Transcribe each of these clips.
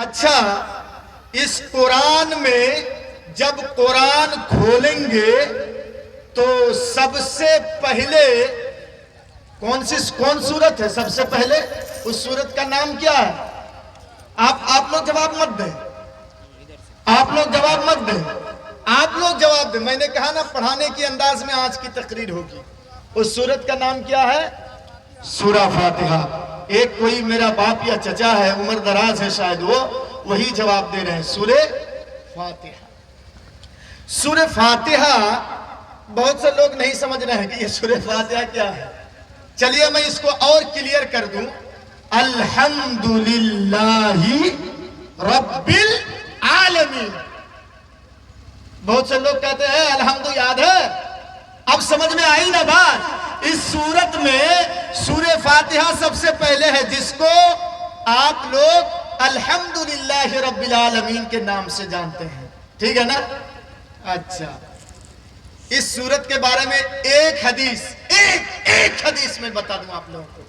اچھا، اس قرآن میں جب قرآن کھولیں گے تو سب سے پہلے کون سورت ہے؟ سب سے پہلے اس سورت کا نام کیا ہے؟ آپ لوگ جواب مت دیں، آپ لوگ جواب مت دیں، آپ لوگ جواب دیں۔ میں نے کہا نا پڑھانے کی انداز میں آج کی تقریر ہوگی۔ اس سورت کا نام کیا ہے؟ سورہ فاتحہ۔ ایک کوئی میرا باپ یا چچا ہے، عمر دراز ہے شاید، وہی جواب دے رہے ہیں، سورہ فاتحہ۔ سورہ فاتحہ بہت سے لوگ نہیں سمجھ رہے ہیں کہ یہ سورہ فاتحہ کیا ہے۔ چلیے میں اس کو اور کلیئر کر دوں۔ الحمدللہ رب العالمین۔ بہت سے لوگ کہتے ہیں الحمد یاد ہے، اب سمجھ میں آئی نا بات۔ اس سورت میں سورہ فاتحہ سب سے پہلے ہے، جس کو آپ لوگ الحمدللہ رب العالمین کے نام سے جانتے ہیں، ٹھیک ہے نا؟ اچھا، اس سورت کے بارے میں ایک حدیث میں بتا دوں آپ لوگوں کو۔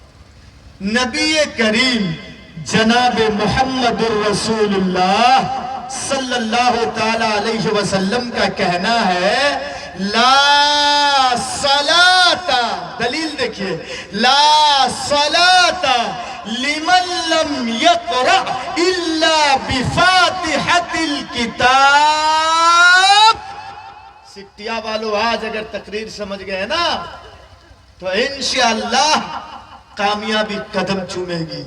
نبی کریم جناب محمد الرسول اللہ صلی اللہ تعالی علیہ وسلم کا کہنا ہے، لا صلاۃ، دلیل دیکھیے، لا صلاۃ لمن لم یقرأ الا بفاتحۃ الکتاب۔ سکٹیا والو آج اگر تقریر سمجھ گئے نا تو انشاءاللہ کامیابی قدم چومے گی۔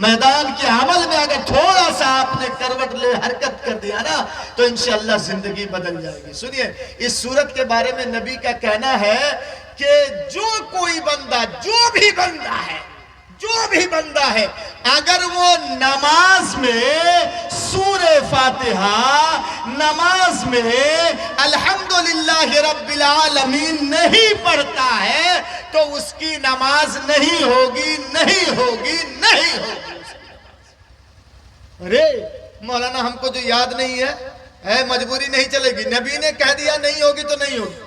میدان کے عمل میں اگر تھوڑا سا آپ نے کروٹ لے حرکت کر دیا نا تو انشاءاللہ زندگی بدل جائے گی۔ سنیے، اس سورت کے بارے میں نبی کا کہنا ہے کہ جو بھی بندہ ہے اگر وہ نماز میں سورہ فاتحہ، نماز میں الحمدللہ رب العالمین نہیں پڑھتا ہے تو اس کی نماز نہیں ہوگی۔ ارے مولانا ہم کو جو یاد نہیں ہے مجبوری نہیں چلے گی، نبی نے کہہ دیا نہیں ہوگی تو نہیں ہوگی۔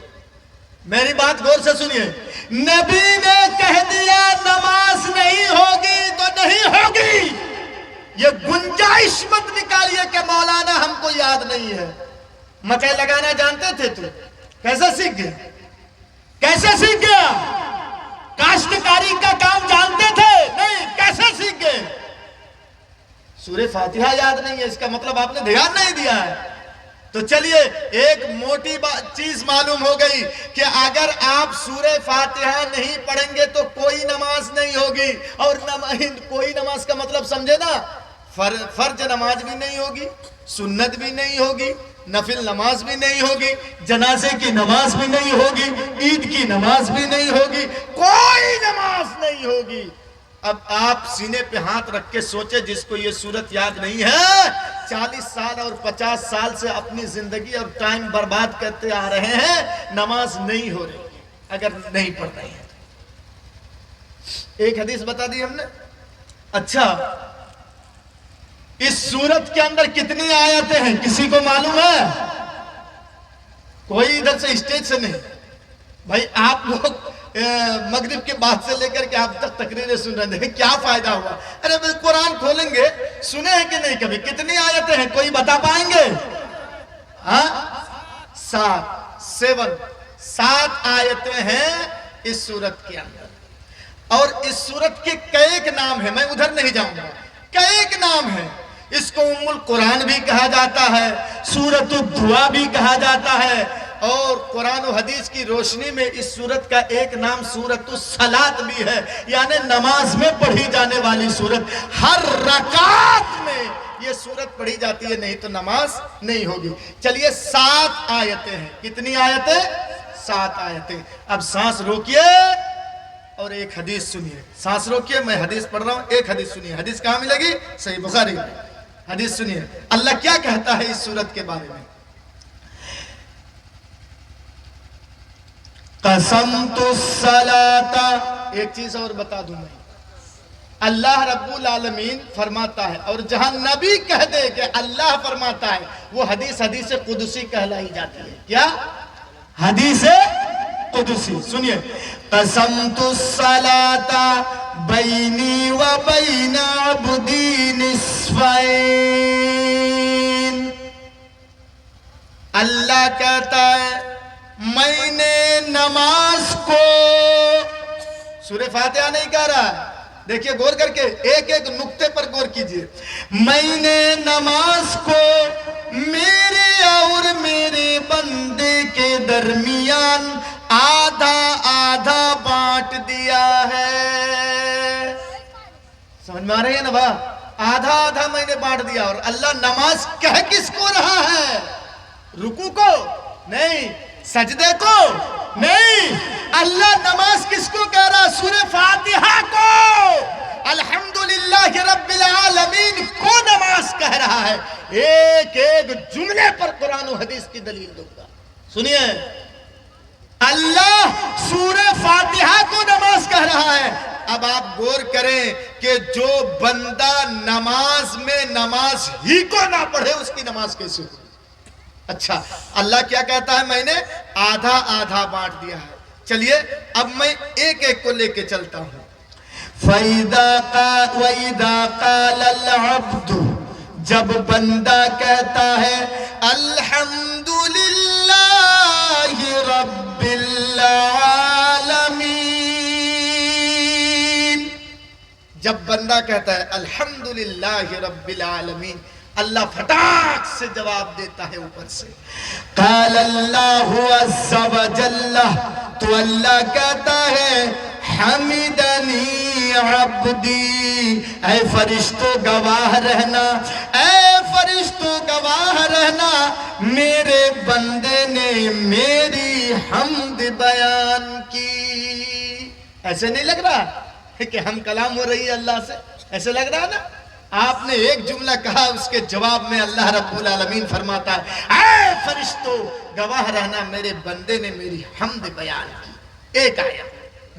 میری بات غور سے سنیے، نبی نے کہہ دیا نماز نہیں ہوگی تو نہیں ہوگی۔ یہ گنجائش مت نکالیے کہ مولانا ہم کو یاد نہیں ہے۔ مکئی لگانا جانتے تھے تو کیسے سیکھ گیا؟ کاشتکاری کا کام جانتے تھے؟ نہیں، کیسے سیکھ گئے؟ سورہ فاتحہ یاد نہیں ہے، اس کا مطلب آپ نے دھیان نہیں دیا ہے۔ تو چلیے ایک موٹی چیز معلوم ہو گئی کہ اگر آپ سورہ فاتحہ نہیں پڑھیں گے تو کوئی نماز نہیں ہوگی، اور کوئی نماز کا مطلب سمجھے نا، فرض نماز بھی نہیں ہوگی، سنت بھی نہیں ہوگی، نفل نماز بھی نہیں ہوگی، جنازے کی نماز بھی نہیں ہوگی، عید کی نماز بھی نہیں ہوگی، کوئی نماز نہیں ہوگی۔ اب آپ سینے پہ ہاتھ رکھ کے سوچے، جس کو یہ سورت یاد نہیں ہے 40 سال اور 50 سال سے اپنی زندگی اور ٹائم برباد کرتے آ رہے ہیں، نماز نہیں ہو رہی ہے اگر نہیں پڑھ رہے ہیں۔ ایک حدیث بتا دی ہم نے۔ اچھا، اس سورت کے اندر کتنی آیتیں ہیں کسی کو معلوم ہے؟ کوئی ادھر سے اسٹیج سے نہیں بھائی، آپ لوگ مغرب کے بعد سے لے کر کے آپ تک تقریریں سن رہے ہیں، کیا فائدہ ہوا؟ ارے قرآن کھولیں گے، سنے ہیں کہ نہیں کبھی؟ کتنی آیتیں ہیں کوئی بتا پائیں گے؟ ہاں، 7 آیتیں ہیں اس سورت کے اندر، اور اس سورت کے کئی نام ہیں، میں ادھر نہیں جاؤں گا، کئی نام ہیں۔ اس کو ام القرآن بھی کہا جاتا ہے، سورت الدعا بھی کہا جاتا ہے، اور قرآن و حدیث کی روشنی میں اس سورت کا ایک نام سورت الصلاۃ بھی ہے، یعنی نماز میں پڑھی جانے والی سورت۔ ہر رکعت میں یہ سورت پڑھی جاتی ہے، نہیں تو نماز نہیں ہوگی۔ چلیے 7 آیتیں ہیں، کتنی آیتیں؟ 7 آیتیں۔ اب سانس روکیے اور ایک حدیث سنیے، سانس روکیے، میں حدیث پڑھ رہا ہوں، ایک حدیث سنیے۔ حدیث کہاں ملے گی؟ صحیح بخاری میں۔ حدیث سنیے، اللہ کیا کہتا ہے اس سورت کے بارے میں۔ قسمت الصلاۃ، ایک چیز اور بتا دوں میں، اللہ رب العالمین فرماتا ہے، اور جہاں نبی کہہ دے کہ اللہ فرماتا ہے، وہ حدیث قدسی کہلائی جاتی ہے۔ کیا؟ حدیث قدسی۔ سنیے، قسمت الصلاۃ بینی و بین عبدی نصفین، اللہ کہتا ہے میں نے نماز کو، سورہ فاتحہ نہیں کہہ رہا ہے، دیکھیے غور کر کے ایک ایک نقطے پر غور کیجئے. میں نے نماز کو میرے اور میرے بندے کے درمیان آدھا آدھا بانٹ دیا ہے. سمجھ میں آ رہی ہے نا با؟ آدھا آدھا میں نے بانٹ دیا. اور اللہ نماز کہہ کس کو رہا ہے؟ رکوع کو نہیں، سجدے کو نہیں. اللہ نماز کس کو کہہ رہا؟ سورہ فاتحہ کو، الحمدللہ رب العالمین کو نماز کہہ رہا ہے. ایک ایک جملے پر قرآن و حدیث کی دلیل دوں گا. سنیے، اللہ سورہ فاتحہ کو نماز کہہ رہا ہے. اب آپ غور کریں کہ جو بندہ نماز میں نماز ہی کو نہ پڑھے اس کی نماز کیسے ہو؟ اچھا، اللہ کیا کہتا ہے؟ میں نے آدھا آدھا بانٹ دیا ہے. چلیے اب میں ایک ایک کو لے کے چلتا ہوں. وَإِذَا قَالَ الْعَبْدُ، جب بندہ کہتا ہے الحمدللہ رب العالمین، جب بندہ کہتا ہے الحمدللہ رب العالمین، اللہ پھٹاک سے جواب دیتا ہے اوپر سے. قال اللہ عز و جل، تو اللہ کہتا ہے حمدنی عبدی، اے فرشتوں گواہ رہنا، اے فرشتوں گواہ رہنا، میرے بندے نے میری حمد بیان کی. ایسے نہیں لگ رہا کہ ہم کلام ہو رہی ہے اللہ سے؟ ایسے لگ رہا نا؟ آپ نے ایک جملہ کہا، اس کے جواب میں اللہ رب العالمین فرماتا ہے اے فرشتوں گواہ رہنا، میرے بندے نے میری حمد بیان کی. ایک آیت.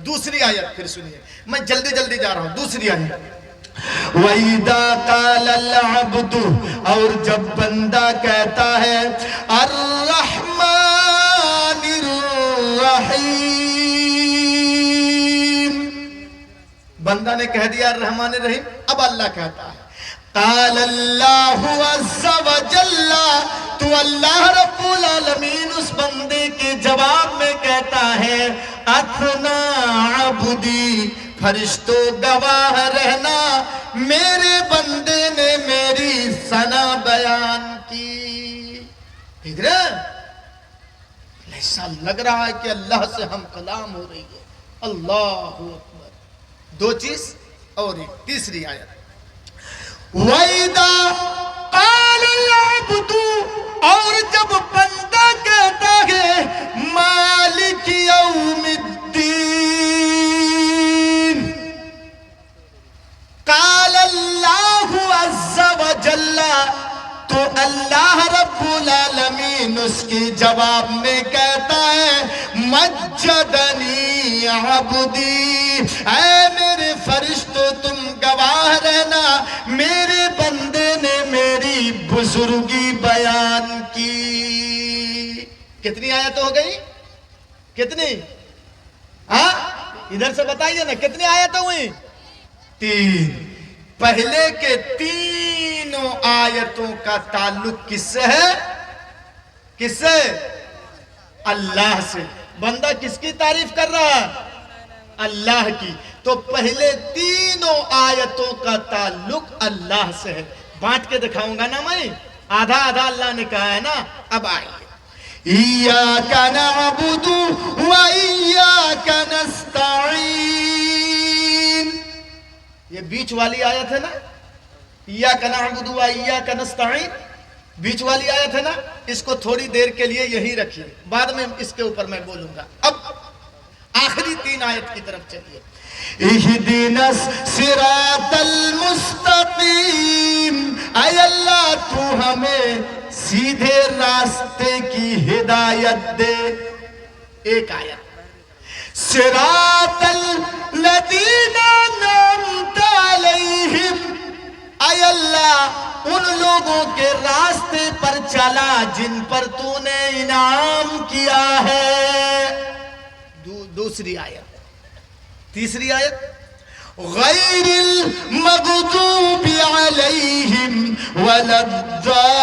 دوسری آیت پھر سنیے، میں جلدی جلدی جا رہا ہوں. دوسری آیت، وَإِذَا قَالَ الْعَبْدُ، اور جب بندہ کہتا ہے الرحمن الرحیم، بندہ نے کہہ دیا الرحمن الرحیم. اب اللہ کہتا ہے قال اللہ عز و جل، تو اللہ رب العالمین اس بندے کے جواب میں کہتا ہے اثنا عبدی، فرشتوں گواہ رہنا، میرے بندے نے میری ثنا بیان کی. ادھر ایسا لگ رہا ہے کہ اللہ سے ہم کلام ہو رہی ہے. اللہ اکبر. دو چیز اور ایک تیسری آیت، وَإِذَا قَالَ الْعَبْدُ، اور جب بندہ کہتا ہے مالک یوم الدین، قال اللہ عز و جل، تو اللہ رب العالمین اس کی جواب میں کہتا ہے مجدنی عبدی، اے میرے فرشتوں تم گواہ رہنا، میرے بندے نے میری بزرگی بیان کی. کتنی آیت ہو گئی؟ کتنی؟ ہاں ادھر سے بتائیے نا، کتنی آیتیں ہوئی؟ 3. پہلے کے تینوں آیتوں کا تعلق کس سے ہے؟ کس سے؟ اللہ سے. بندہ کس کی تعریف کر رہا ہے؟ اللہ کی. تو پہلے تینوں آیتوں کا تعلق اللہ سے ہے. بانٹ کے دکھاؤں گا نا میں، آدھا آدھا اللہ نے کہا ہے نا. اب آئیے، ایاک نعبد و ایاک نستعین، یہ بیچ والی آیت ہے نا، ایاک نعبد و ایاک نستعین، بیچ والی آیت ہے نا. اس کو تھوڑی دیر کے لیے یہی رکھیے، بعد میں اس کے اوپر میں بولوں گا. اب آخری 3 آیت کی طرف چلیے. اہدنا الصراط المستقیم، اے اللہ تو ہمیں سیدھے راستے کی ہدایت دے. ایک آیت، صراط الذین انعمت علیہم، اے اللہ ان لوگوں کے راستے پر چلا جن پر تو نے انعام کیا ہے. دوسری آیت. تیسری آیت، غیر المغضوب علیہم ولا الضالین،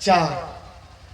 4।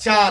4।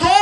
2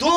2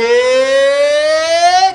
1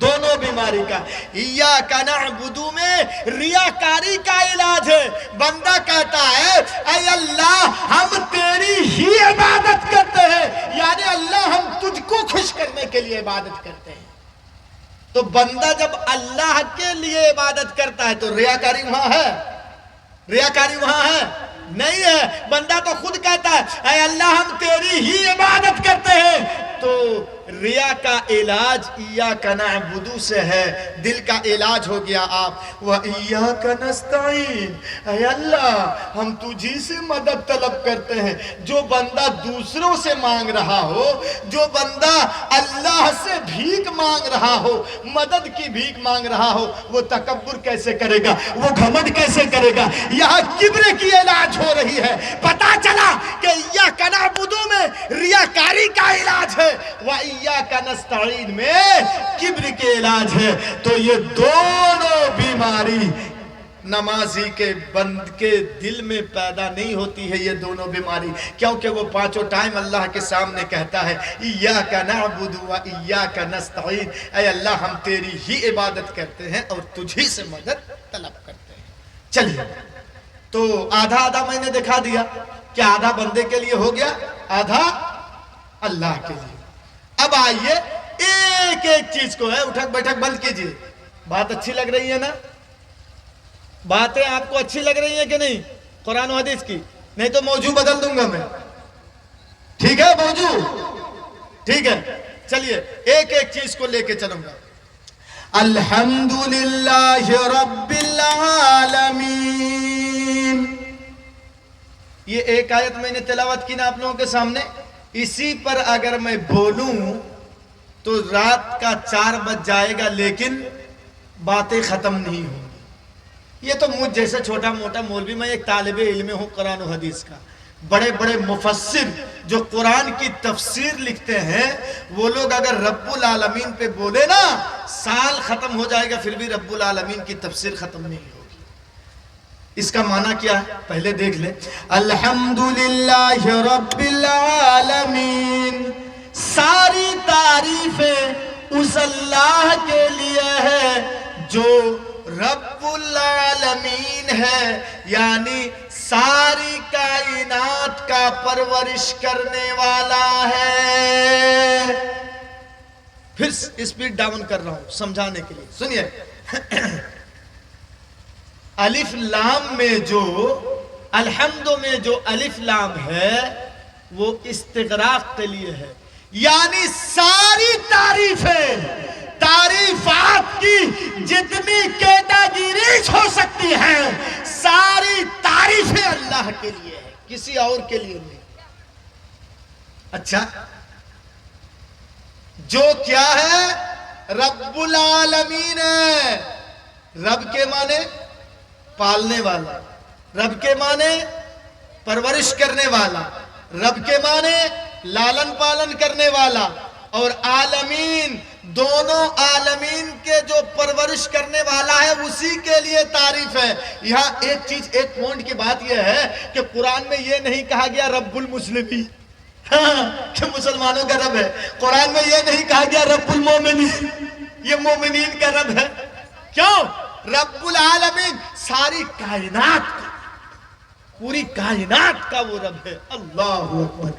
دونوں بیماری کا. ایاک نعبد میں ریاکاری کا علاج ہے. بندہ کہتا ہے اے اللہ ہم تیری ہی عبادت کرتے ہیں، یعنی اللہ ہم تجھ کو خوش کرنے کے لیے عبادت کرتے ہیں. تو بندہ جب اللہ کے لیے عبادت کرتا ہے تو ریاکاری وہاں ہے؟ ریاکاری وہاں ہے؟ نہیں ہے. بندہ تو خود کہتا ہے اے اللہ ہم تیری ہی عبادت کرتے ہیں. تو ریا کا علاج ایاک نعبد سے ہے. دل کا علاج ہو گیا آپ وَإِيَّاكَ نَسْتَعِينُ، اے اللہ ہم تجھی سے مدد طلب کرتے ہیں. جو بندہ دوسروں سے مانگ رہا ہو، جو بندہ اللہ سے بھیک مانگ رہا ہو، مدد کی بھیک مانگ رہا ہو، وہ تکبر کیسے کرے گا؟ وہ گھمنڈ کیسے کرے گا؟ یہاں کبر کی علاج ہو رہی ہے. پتا چلا کہ ایاک نعبد میں ریاکاری کا علاج ہے، وَإِيَّاكَ نَسْتَعِينُ میں کبر کے علاج ہے. تو یہ دونوں بیماری نمازی کے بند کے دل میں پیدا نہیں ہوتی ہے. یہ دونوں بیماری کیونکہ وہ پانچوں ٹائم اللہ کے سامنے کہتا ہے ایاک نعبد و ایاک نستعین، اے اللہ ہم تیری ہی عبادت کرتے ہیں اور تجھی سے مدد طلب کرتے ہیں. چلیے تو آدھا میں نے دکھا دیا کہ آدھا بندے کے لیے ہو گیا، آدھا اللہ کے لیے. اب آئیے ایک ایک چیز کو ہے اٹھک بیٹھک بند کیجئے. بات اچھی لگ رہی ہے نا؟ باتیں آپ کو اچھی لگ رہی ہیں کہ نہیں قرآن و حدیث کی؟ نہیں تو موضوع بدل دوں گا میں. ٹھیک ہے موضوع؟ ٹھیک ہے چلیے ایک ایک چیز کو لے کے چلوں گا. الحمدللہ رب العالمین، یہ ایک آیت میں نے تلاوت کی نا آپ لوگوں کے سامنے. اسی پر اگر میں بولوں تو رات کا 4 بج جائے گا لیکن باتیں ختم نہیں ہوں گی. یہ تو مجھ جیسے چھوٹا موٹا مولوی، میں ایک طالب علم ہوں قرآن و حدیث کا. بڑے بڑے مفسر جو قرآن کی تفسیر لکھتے ہیں وہ لوگ اگر رب العالمین پہ بولے نا سال ختم ہو جائے گا پھر بھی رب العالمین کی تفسیر ختم نہیں ہوگی. اس کا معنی کیا ہے پہلے دیکھ لیں. الحمدللہ رب العالمین، ساری تعریفیں اس اللہ کے لیے ہے جو رب العالمین ہے، یعنی ساری کائنات کا پرورش کرنے والا ہے. پھر اسپیڈ ڈاؤن کر رہا ہوں سمجھانے کے لیے، سنیے. الف لام میں جو الحمد میں جو الف لام ہے وہ استغراق کے لیے ہے، یعنی ساری تعریفات کی جتنی کیٹاگریز ہو سکتی ہیں ساری تعریفیں اللہ کے لیے ہے، کسی اور کے لیے نہیں. اچھا جو کیا ہے رب العالمین ہے. رب کے معنی پالنے والا، رب کے معنی پرورش کرنے والا، رب کے معنی لالن پالن کرنے والا، اور عالمین دونوں عالمین کے جو پرورش کرنے والا ہے اسی کے لیے تعریف ہے. یہاں ایک چیز ایک پوائنٹ کی بات یہ ہے کہ قرآن میں یہ نہیں کہا گیا رب المسلمین کہ مسلمانوں کا رب ہے. قرآن میں یہ نہیں کہا گیا رب المومنین، یہ مومنین کا رب ہے. کیوں؟ رب العالمین ساری کائنات کا، پوری کائنات کا وہ رب ہے. اللہ اکبر.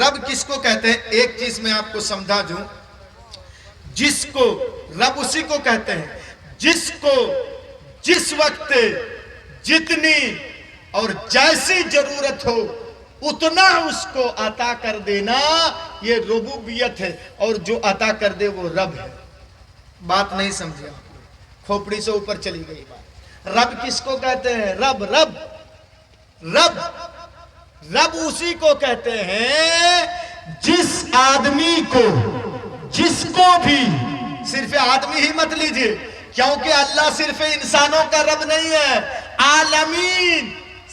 رب کس کو کہتے ہیں؟ ایک چیز میں آپ کو سمجھا دوں. جس کو رب اسی کو کہتے ہیں جس کو جس وقت جتنی اور جیسی ضرورت ہو اتنا اس کو عطا کر دینا یہ ربوبیت ہے، اور جو عطا کر دے وہ رب ہے. بات نہیں سمجھے آپ؟ کھوپڑی سے اوپر چلی گئی بات. رب کس کو کہتے ہیں؟ رب رب رب رب اسی کو کہتے ہیں جس آدمی کو، جس کو بھی، صرف آدمی ہی مت لیجئے کیونکہ اللہ صرف انسانوں کا رب نہیں ہے، عالمین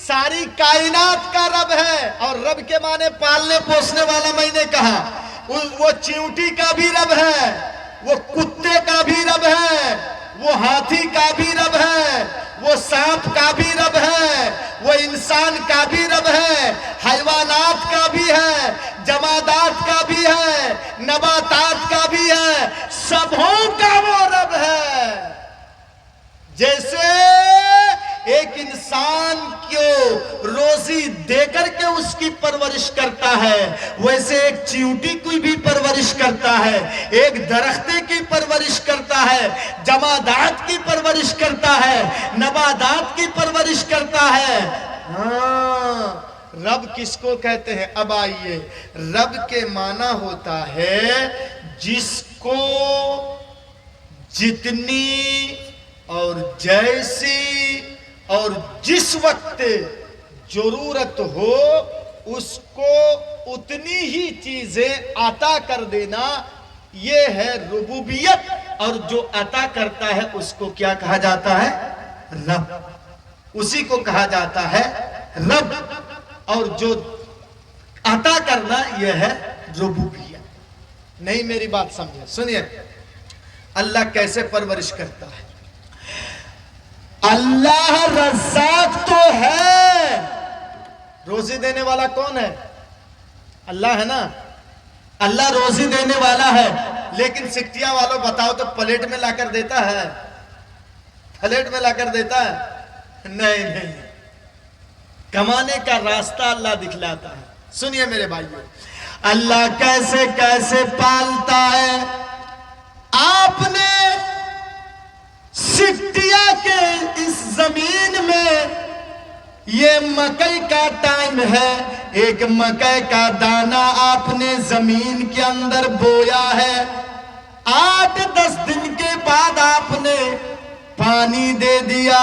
ساری کائنات کا رب ہے. اور رب کے معنی پالنے پوسنے والا میں نے کہا. وہ چیونٹی کا بھی رب ہے، وہ کتے کا بھی رب ہے، وہ ہاتھی کا بھی رب ہے، وہ سانپ کا بھی رب ہے، وہ انسان کا بھی رب ہے، حیوانات کا بھی ہے، جمادات کا بھی ہے، نباتات کا بھی ہے، سبوں کا وہ رب روزی دے کر کے اس کی پرورش کرتا ہے، ویسے ایک چیونٹی کی بھی پرورش کرتا ہے، ایک درختے کی پرورش کرتا ہے، جمادات کی پرورش کرتا ہے، نباتات کی پرورش کرتا ہے۔ ہاں، رب کس کو کہتے ہیں؟ اب آئیے، رب کے معنی ہوتا ہے جس کو جتنی اور جیسی اور جس وقت ضرورت ہو اس کو اتنی ہی چیزیں عطا کر دینا، یہ ہے ربوبیت۔ اور جو عطا کرتا ہے اس کو کیا کہا جاتا ہے؟ رب۔ اسی کو کہا جاتا ہے رب، اور جو عطا کرنا یہ ہے ربوبیت۔ نہیں میری بات سمجھے، سنیے اللہ کیسے پرورش کرتا ہے۔ اللہ رزاق تو ہے، روزی دینے والا کون ہے؟ اللہ ہے نا، اللہ روزی دینے والا ہے، لیکن سکٹیا والوں بتاؤ تو پلیٹ میں لا کر دیتا ہے؟ پلیٹ میں لا کر دیتا ہے؟ نہیں، کمانے کا راستہ اللہ دکھلاتا ہے۔ سنیے میرے بھائیو، اللہ کیسے کیسے پالتا ہے۔ آپ نے سکٹیا کے اس زمین میں، یہ مکئی کا ٹائم ہے، ایک مکئی کا دانہ آپ نے زمین کے اندر بویا ہے، 8-10 دن کے بعد آپ نے پانی دے دیا۔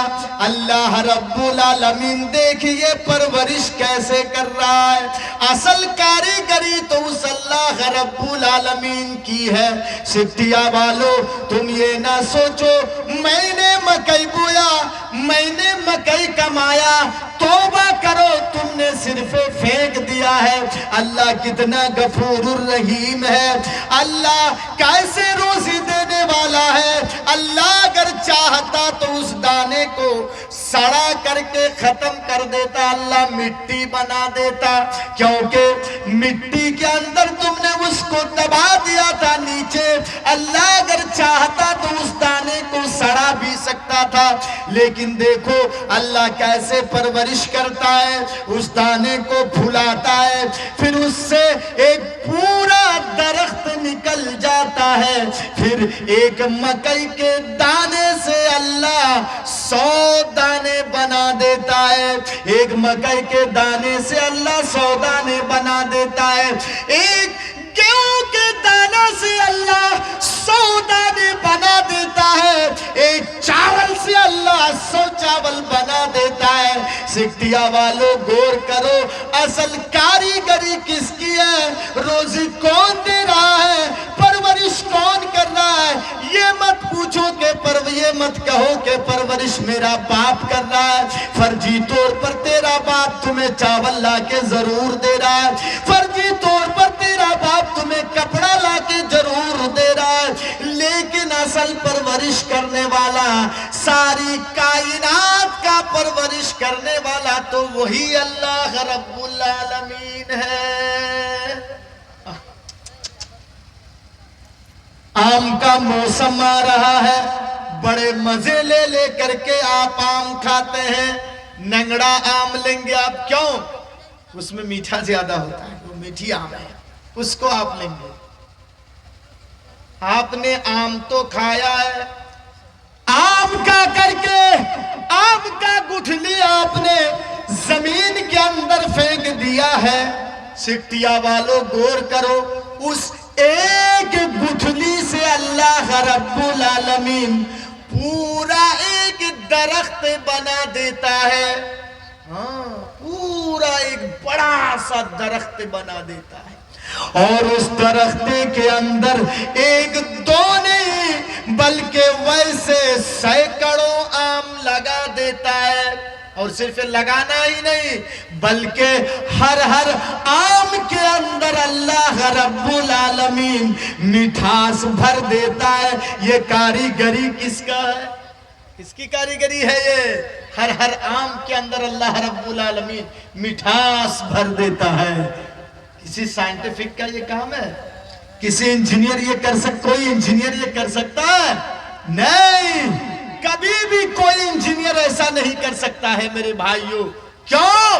اللہ رب العالمین دیکھئے پرورش کیسے کر رہا ہے۔ اصل کاریگری تو اس اللہ رب العالمین کی ہے۔ سکٹیا والو تم یہ نہ سوچو میں نے مکئی بویا، میں نے مکئی کمایا، توبہ کرو تم نے صرف پھینک دیا ہے۔ اللہ کتنا غفور الرحیم ہے، اللہ کیسے روزی دینے والا ہے۔ اللہ اگر چاہتا تو اس دانے کو سڑا کر کے ختم کر دیتا، اللہ مٹی بنا دیتا، کیونکہ مٹی کے اندر تم نے اس کو دبا دیا تھا نیچے۔ اللہ اگر چاہتا تو اس دانے کو سڑا بھی سکتا تھا، لیکن دیکھو اللہ کیسے پرورش کرتا ہے، اس دانے کو پھلاتا ہے، پھر اس سے ایک پورا درخت نکل جاتا ہے۔ پھر ایک مکئی کے دانے سے اللہ 100 دانے بنا دیتا ہے، ایک مکئی کے دانے سے اللہ 100 دانے بنا دیتا ہے، ایک گیہوں کے دانا سے اللہ 100 دانے بنا دیتا ہے، ایک چاول سے اللہ 100 چاول بنا دیتا ہے۔ سکٹیا والو غور کرو، اصل کاریگری کس کی ہے؟ روزی کون دے رہا ہے؟ پرورش کون کر رہا ہے؟ یہ مت پوچھو کہ یہ مت کہو کہ پرورش میرا باپ کر رہا ہے۔ فرضی طور پر تیرا باپ تمہیں چاول لا کے ضرور دے رہا ہے، فرضی طور پر تیرا باپ تمہیں کپڑا لا کے ضرور دے رہا ہے، لیکن اصل پرورش کرنے والا، ساری کائنات کا پرورش کرنے والا تو وہی اللہ رب العالمین ہے۔ آم کا موسم آ رہا ہے، بڑے مزے لے لے کر کے آپ آم کھاتے ہیں، ننگڑا آم لیں گے آپ، کیوں؟ اس میں میٹھا زیادہ ہوتا ہے، وہ میٹھی آم ہے، اس کو آپ لیں گے۔ آپ نے آم تو کھایا ہے، آم کا کر کے آم کا گٹھلی آپ نے زمین کے اندر پھینک دیا ہے۔ سکٹیا والو غور کرو، اس ایک گٹھلی سے اللہ رب العالمین پورا ایک درخت بنا دیتا ہے، ہاں پورا ایک بڑا سا درخت بنا دیتا ہے، اور اس درخت کے اندر ایک دو نہیں بلکہ ویسے سینکڑوں آم لگا دیتا ہے، اور صرف لگانا ہی نہیں بلکہ ہر آم کے اندر اللہ رب العالمین مٹھاس بھر دیتا ہے۔ یہ کاریگری کس کا ہے؟ کس کی کاریگری ہے یہ؟ ہر آم کے اندر اللہ رب العالمین مٹھاس بھر دیتا ہے۔ کسی سائنٹیفک کا یہ کام ہے؟ کسی انجینئر یہ کر سکتا؟ کوئی انجینئر یہ کر سکتا ہے؟ نہیں، کبھی بھی کوئی انجینئر ایسا نہیں کر سکتا ہے میرے بھائیوں۔ کیوں؟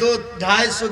250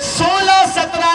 16-17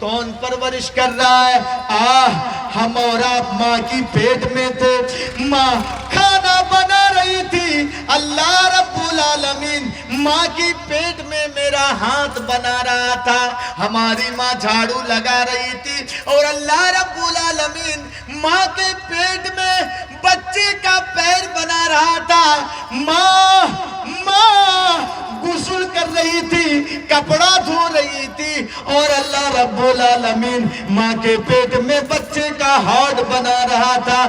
کون پرورش کر رہا ہے؟ ہم اور آپ ماں کی پیٹ میں تھے، ماں کھانا بنا رہی تھی، اللہ رب العالمین ماں کی پیٹ میں میرا ہاتھ بنا رہا تھا، ہماری ماں جھاڑو لگا رہی تھی، اور اللہ رب العالمین ماں کے پیٹ میں بچے کا پیر بنا رہا تھا، ماں غسل کر رہی تھی، کپڑا دھو رہی تھی، اور اللہ رب العالمین ماں کے پیٹ میں بچے کا ہارٹ بنا رہا تھا۔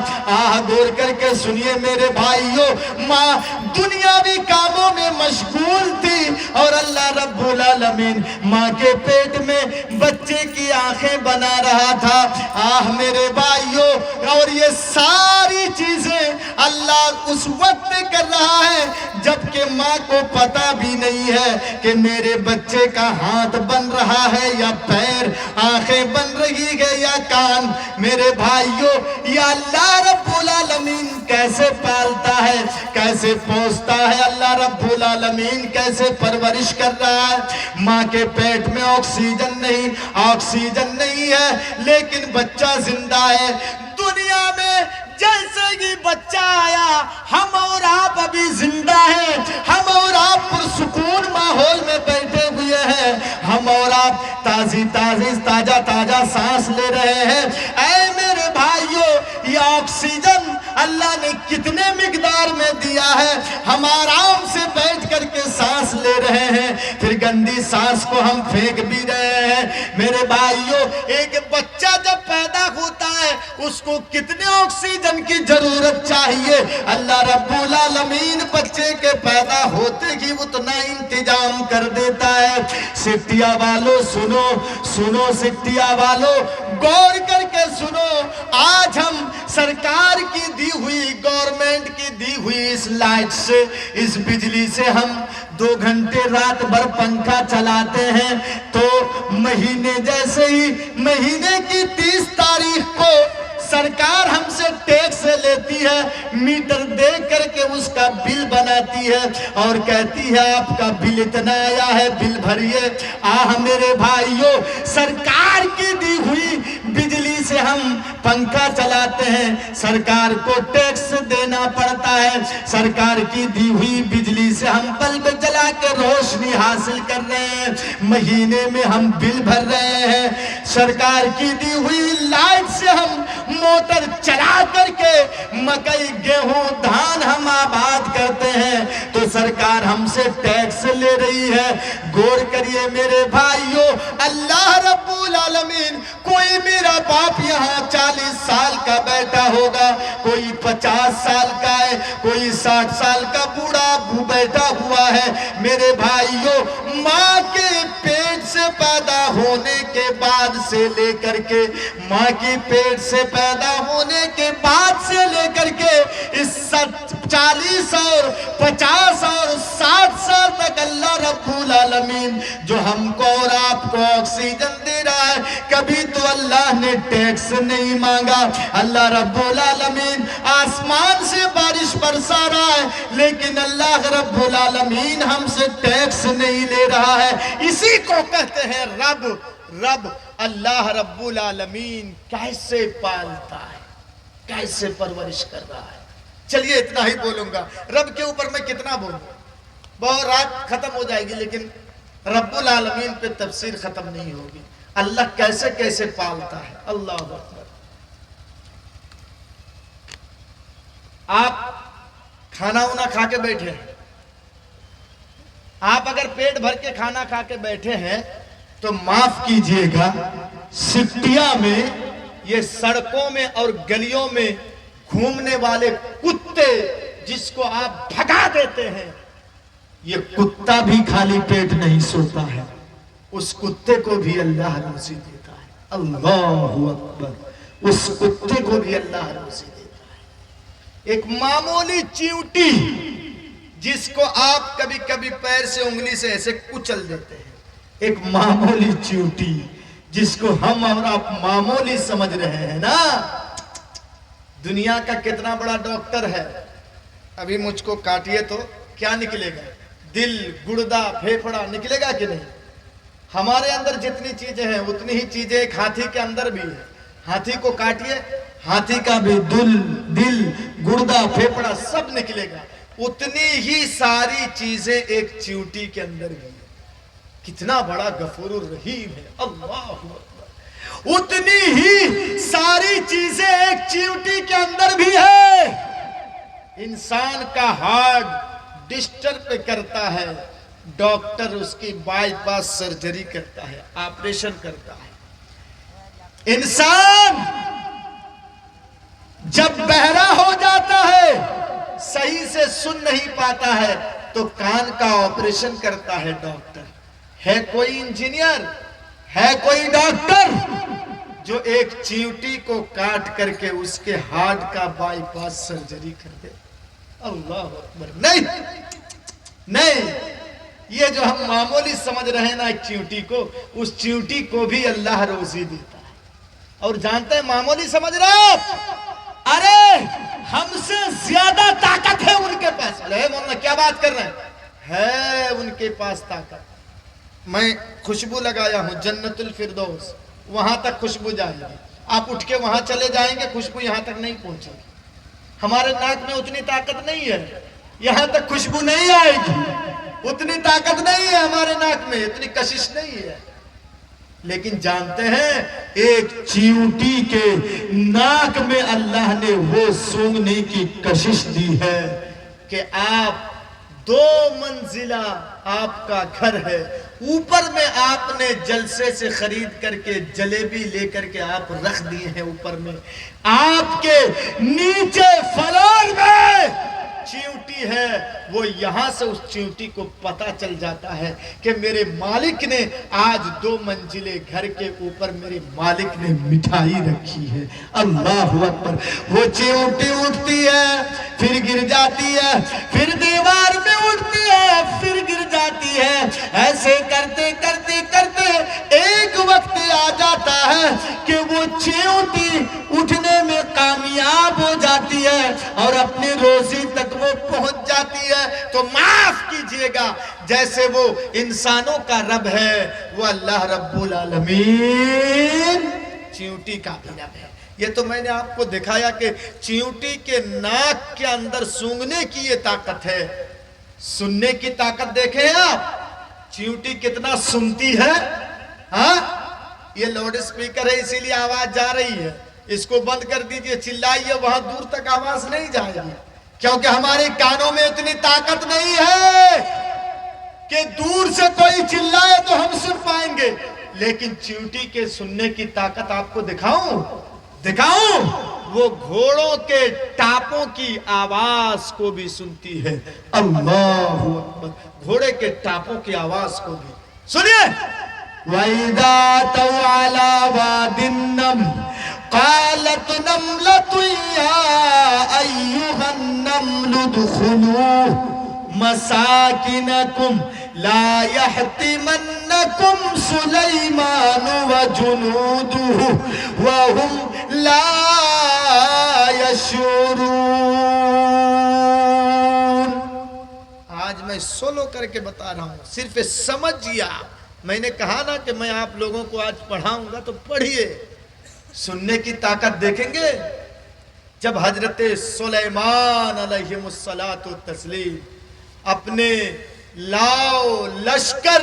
غور کر کے سنیے میرے بھائیوں، ماں دنیاوی کاموں میں مشغول تھی، اور اللہ رب العالمین ماں کے پیٹ میں بچے کی آنکھیں بنا رہا تھا۔ میرے بھائیوں، اور یہ ساری چیزیں اللہ اس وقت کر رہا ہے جبکہ ماں کو پتا بھی نہیں ہے کہ میرے بچے کا ہاتھ بن رہا ہے یا پیر، آنکھیں بن رہی ہے یا کان۔ میرے بھائیوں، یا اللہ رب العالمین کیسے پالتا ہے، کیسے پوستا ہے، اللہ رب العالمین کیسے پرورش کر رہا ہے۔ ماں کے پیٹ میں آکسیجن نہیں ہے، لیکن بچہ زندہ ہے۔ دنیا میں جیسے ہی بچہ آیا، ہم اور آپ ابھی زندہ ہیں، ہم اور آپ پرسکون ماحول میں بیٹھے ہوئے ہیں، ہم اور آپ تازہ سانس لے رہے ہیں۔ اے میرے بھائیوں، یہ آکسیجن اللہ نے کتنے مقدار میں دیا ہے، ہم آرام سے بیٹھ کر کے سانس لے رہے ہیں، پھر گندی سانس کو ہم پھینک بھی رہے ہیں۔ میرے بھائیوں، ایک بچہ جب پیدا ہوتا ہے اس کو کتنے آکسیجن کی ضرورت چاہیے، اللہ رب العالمین بچے کے پیدا ہوتے ہی اتنا انتظام کر دیتا ہے۔ سٹیا والو سنو سٹیا والو، غور کر کے سنو، آج ہم سرکار کی دی ہوئی، گورنمنٹ کی دی ہوئی اس لائٹ سے، اس بجلی سے ہم 2 گھنٹے رات بھر پنکھا چلاتے ہیں، تو مہینے کی 30 تاریخ کو سرکار ہم سے ٹیکس لیتی ہے، میٹر دے کر کے اس کا بل بناتی ہے اور کہتی ہے آپ کا بل اتنا آیا ہے، بل بھریے۔ میرے بھائیوں، سرکار کی دی ہوئی بجلی سے ہم پنکھا چلاتے ہیں، سرکار کو ٹیکس دینا پڑتا ہے، سرکار کی دی ہوئی بجلی سے ہم بلب جلا کے روشنی حاصل کر رہے ہیں، مہینے میں ہم بل بھر رہے ہیں، سرکار کی دی ہوئی لائٹ سے ہم موٹر چلا کر کے مکئی گیہوں دھان ہم آباد کرتے ہیں، تو سرکار ہم سے ٹیکس لے رہی ہے۔ غور کریے میرے بھائیوں، اللہ رب العالمین، کوئی میرا باپ یہاں 40 سال کا بیٹا ہوگا، کوئی 50 سال کا ہے، کوئی 60 سال کا بوڑھا بیٹا ہوا ہے۔ میرے بھائیوں، ماں کے پیٹ سے پیدا ہونے کے بعد سے لے کر کے، ماں کی پیٹ سے پیدا ہونے کے بعد سے لے کر کے اس 40 اور 50 اور 60 سال تک اللہ رب العالمین جو ہم کو اور آپ کو آکسیجن دے رہا ہے، کبھی تو اللہ نے ٹیکس نہیں مانگا۔ اللہ رب العالمین آسمان سے بارش برسا رہا ہے، لیکن اللہ رب العالمین ہم سے ٹیکس نہیں لے رہا ہے۔ اسی کو کہتے ہیں رب اللہ رب العالمین کیسے پالتا ہے، کیسے پرورش کر رہا ہے۔ چلیے اتنا ہی بولوں گا، رب کے اوپر میں کتنا بولوں، بہت رات ختم ہو جائے گی، لیکن رب العالمین پہ تفسیر ختم نہیں ہوگی۔ اللہ کیسے کیسے پالتا ہے، اللہ اکبر۔ آپ کھانا وانا کھا کے بیٹھے ہیں، آپ اگر پیٹ بھر کے کھانا کھا کے بیٹھے ہیں تو معاف کیجئے گا، سٹیا میں، یہ سڑکوں میں اور گلیوں میں گھومنے والے کتے جس کو آپ بھگا دیتے ہیں، یہ کتا بھی خالی پیٹ نہیں سوتا ہے، اس کتے کو بھی اللہ روزی دیتا ہے۔ اللہ اکبر، اس کتے کو بھی اللہ روزی دیتا ہے۔ ایک معمولی چیونٹی جس کو آپ کبھی کبھی پیر سے انگلی سے ایسے کچل دیتے ہیں، ایک معمولی چیونٹی جس کو ہم اور آپ معمولی سمجھ رہے ہیں نا، دنیا کا کتنا بڑا ڈاکٹر ہے، ابھی مجھ کو کاٹیے تو کیا نکلے گا، دل، گردہ، پھیپھڑا نکلے گا کہ نہیں؟ ہمارے اندر جتنی چیزیں ہیں اتنی ہی چیزیں ایک ہاتھی کے اندر بھی ہیں. ہاتھی کو کاٹیے، ہاتھی کا بھی دل گردہ پھیپڑا سب نکلے گا. اتنی ہی ساری چیزیں ایک چیونٹی کے اندر بھی ہیں. کتنا بڑا غفور الرحیم ہے. اللہ اکبر. اتنی ہی ساری چیزیں ایک چیونٹی کے اندر بھی ہے. انسان کا ہارٹ ڈسٹرب کرتا ہے، ڈاکٹر اس کی بائی پاس سرجری کرتا ہے، آپریشن کرتا ہے. انسان جب بہرا ہو جاتا ہے، صحیح سے سن نہیں پاتا ہے، تو کان کا آپریشن کرتا ہے ڈاکٹر. ہے کوئی انجینئر، ہے کوئی ڈاکٹر جو ایک چیونٹی کو کاٹ کر کے اس کے ہارٹ کا بائی پاس سرجری کر دے؟ اللہ اکبر. نہیں. یہ جو ہم معمولی سمجھ رہے ہیں نا ایک چیونٹی کو، اس چیونٹی کو بھی اللہ روزی دیتا ہے. اور جانتے ہیں معمولی سمجھ رہے آپ، ارے ہم سے زیادہ طاقت ہے ان کے پاس. ارے مولانا کیا بات کر رہے ہیں؟ ہے ان کے پاس طاقت. میں خوشبو لگایا ہوں جنت الفردوس، وہاں تک خوشبو جائے گی. آپ اٹھ کے وہاں چلے جائیں گے، خوشبو یہاں تک نہیں پہنچے گی. ہمارے ناک میں اتنی طاقت نہیں ہے، یہاں تک خوشبو نہیں آئے گی. اتنی طاقت نہیں ہے ہمارے ناک میں، اتنی کشش نہیں ہے. لیکن جانتے ہیں ایک چیونٹی کے ناک میں اللہ نے وہ سونگنے کی کشش دی ہے کہ آپ 2 منزلہ آپ کا گھر ہے، اوپر میں آپ نے جلسے سے خرید کر کے جلیبی لے کر کے آپ رکھ دیے ہیں. اوپر میں آپ کے نیچے فلور میں چیونٹی ہے. وہ یہاں سے اس چیونٹی کو پتا چل جاتا ہے کہ میرے مالک نے آج 2 منزلے گھر کے اوپر میرے مالک نے مٹھائی رکھی ہے. اللہ اکبر. وہ چیونٹی اٹھتی ہے، پھر گر جاتی ہے، پھر دیوار میں اٹھتی ہے، پھر گر جاتی ہے. ایسے کرتے کرتے کرتے ایک وقت آ جاتا ہے کہ وہ چیونٹی اٹھنے میں کامیاب ہو جاتی ہے اور اپنی روزی تک وہ پہنچ جاتی ہے. تو معاف کیجئے گا، جیسے وہ انسانوں کا رب ہے، وہ اللہ رب العالمین چیونٹی کا بھی رب ہے. یہ تو میں نے آپ کو دکھایا کہ چیونٹی کے ناک کے اندر سونگنے کی یہ طاقت ہے. سننے کی طاقت دیکھیں آپ، چیونٹی کتنا سنتی ہے. ہاں یہ لاؤڈ اسپیکر ہے اسی لیے آواز جا رہی ہے. اس کو بند کر دیجئے، چلائیے، وہاں دور تک آواز نہیں جائے گی، کیونکہ ہمارے کانوں میں اتنی طاقت نہیں ہے کہ دور سے کوئی چلائے تو ہم سن پائیں گے. لیکن چیونٹی کے سننے کی طاقت آپ کو دکھاؤں. وہ گھوڑوں کے ٹاپوں کی آواز کو بھی سنتی ہے. اللہ اکبر. گھوڑے کے ٹاپوں کی آواز کو بھی سنیے. وَإِذَا تَوْ عَلَى وَادِ النَّمْلِ قالت نملة يا أيها النمل ادخلوا مساكنكم لا يحطمنكم سليمان وجنوده وهم لا يشعرون. آج میں سولو کر کے بتا رہا ہوں، صرف سمجھیا. میں نے کہا نا کہ میں آپ لوگوں کو آج پڑھاؤں گا تو پڑھیے. سننے کی طاقت دیکھیں گے. جب حضرت سلیمان علیہ السلام اپنے لاؤ لشکر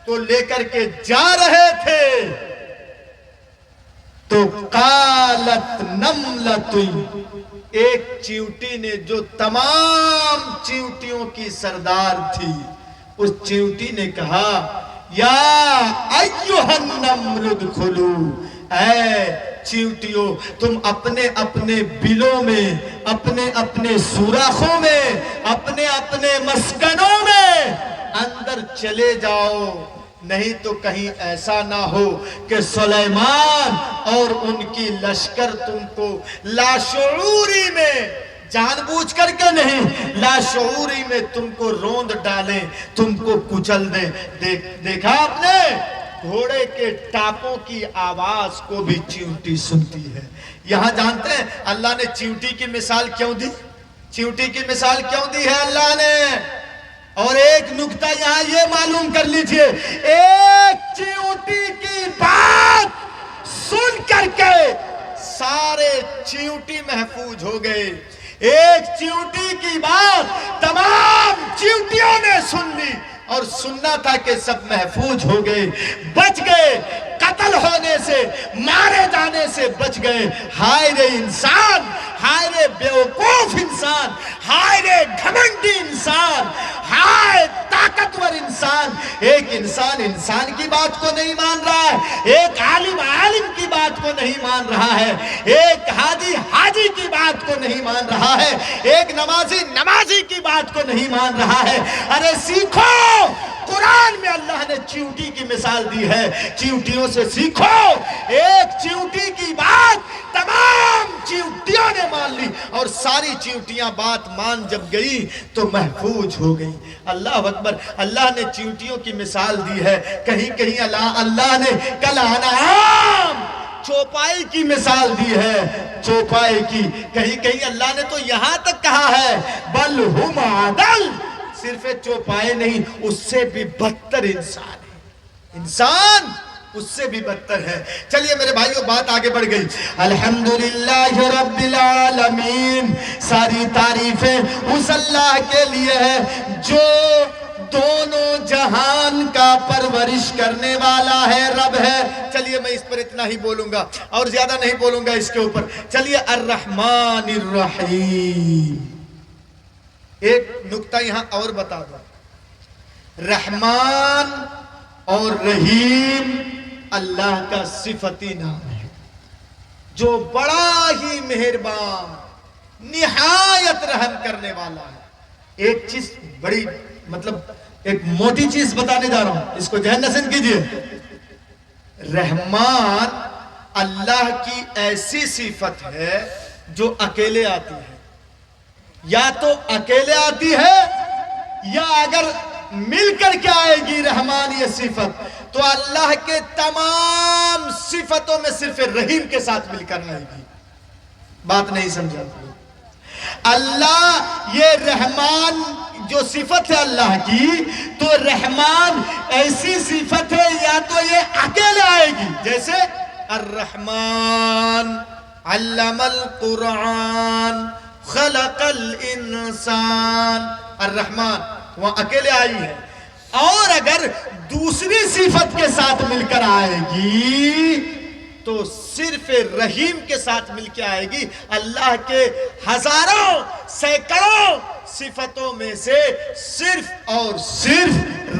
کو لے کر کے جا رہے تھے تو قالت نملۃ، ایک چیونٹی نے جو تمام چیونٹیوں کی سردار تھی، اس چیونٹی نے کہا یا ایھا النمل ادخلوا، اے چیونٹیوں تم اپنے اپنے بلوں میں، اپنے اپنے سوراخوں میں، اپنے اپنے مسکنوں میں اندر چلے جاؤ. نہیں تو کہیں ایسا نہ ہو کہ سلیمان اور ان کی لشکر تم کو لاشعوری میں، جان بوجھ کر کے نہیں، لاشعوری میں تم کو روند ڈالیں، تم کو کچل دیں. دیکھا آپ نے گھوڑے کے ٹاپوں کی آواز کو بھی چیونٹی سنتی ہے. یہاں جانتے ہیں اللہ نے چیونٹی کی مثال کیوں دی؟ چیونٹی کی مثال کیوں دی ہے اللہ نے؟ اور ایک نکتہ یہاں یہ معلوم کر لیجئے، ایک کر کے سارے چیونٹی محفوظ ہو گئے. ایک چیونٹی کی بات تمام چیونٹیوں نے سن لی اور سننا تھا کہ سب محفوظ ہو گئے, بچ گئے, قتل ہونے سے, مارے جانے سے بچ گئے. ہائے رے انسان, ہائے رے بیوقوف انسان, ہائے رے گھمنڈی انسان, ہائے طاقتور انسان. ایک انسان انسان کی بات کو نہیں مان رہا ہے, ایک عالم عالم کی بات کو نہیں مان رہا ہے, ایک حاجی حاجی کی بات کو نہیں مان رہا ہے, ایک نمازی نمازی کی بات کو نہیں مان رہا ہے. ارے سیکھو, قرآن میں اللہ نے چیونٹی کی مثال دی ہے, چیونٹیوں سے سیکھو. ایک چیونٹی کی بات تمام چیونٹیوں نے مان لی اور ساری چیونٹیاں بات مان جب گئی تو محفوظ ہو گئی. اللہ اکبر. اللہ نے چیونٹیوں کی مثال دی ہے. کہیں کہیں اللہ نے کل انعام چوپائی کی مثال دی ہے, چوپائی کی. کہیں کہیں اللہ نے تو یہاں تک کہا ہے بل ہم عدل, صرف چوپائے نہیں, اس سے بھی بدتر انسان ہے. انسان اس سے بھی بدتر ہے. چلیے میرے بھائیوں, بات آگے بڑھ گئی. الحمدللہ رب العالمین, ساری تعریفیں اس اللہ کے لیے ہے جو دونوں جہان کا پرورش کرنے والا ہے, رب ہے. چلیے میں اس پر اتنا ہی بولوں گا اور زیادہ نہیں بولوں گا اس کے اوپر. چلیے الرحمن الرحیم. ایک نکتہ یہاں اور بتا دو, رحمان اور رحیم اللہ کا صفتی نام ہے جو بڑا ہی مہربان, نہایت رحم کرنے والا ہے. ایک چیز بڑی ایک موٹی چیز بتانے جا رہا ہوں, اس کو ذہن نشین کیجئے. رحمان اللہ کی ایسی صفت ہے جو اکیلے آتی ہے, یا تو اکیلے آتی ہے یا اگر مل کر کے آئے گی رحمان یہ صفت تو اللہ کے تمام صفتوں میں صرف رحیم کے ساتھ مل کر آئے گی. بات نہیں سمجھا. اللہ یہ رحمان جو صفت ہے اللہ کی, تو رحمان ایسی صفت ہے یا تو یہ اکیلے آئے گی, جیسے الرحمن علم القرآن خلق الانسان. الرحمن وہاں اکیلے آئی ہے, اور اگر دوسری صفت کے ساتھ مل کر آئے گی تو صرف رحیم کے ساتھ مل کے آئے گی. اللہ کے ہزاروں سینکڑوں صفتوں میں سے صرف اور صرف